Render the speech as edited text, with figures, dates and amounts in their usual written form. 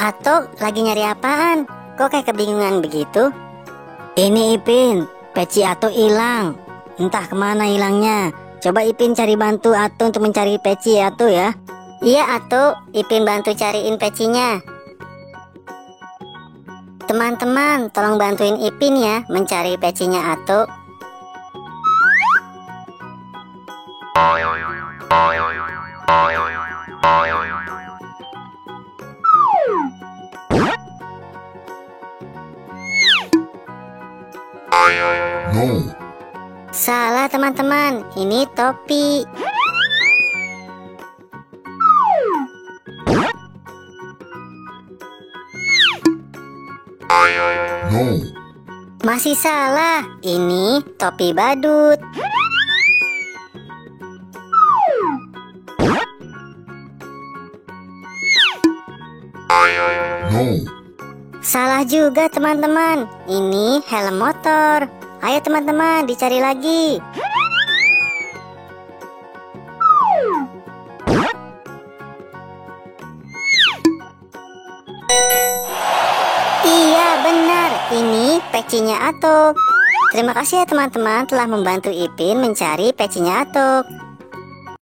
Atok lagi nyari apaan? Kok kayak kebingungan begitu? Ini Ipin, peci Atok hilang. Entah kemana hilangnya. Coba Ipin cari bantu Atok untuk mencari peci Atok ya. Iya Atok, Ipin bantu cariin pecinya. Teman-teman, tolong bantuin Ipin ya mencari pecinya Atok. No. Salah teman-teman, ini topi. No. Masih salah, ini topi badut. No. Salah juga teman-teman, ini helm motor. Ayo teman-teman, dicari lagi. Iya benar, ini pecinya Atok. Terima kasih ya teman-teman telah membantu Ipin mencari pecinya Atok.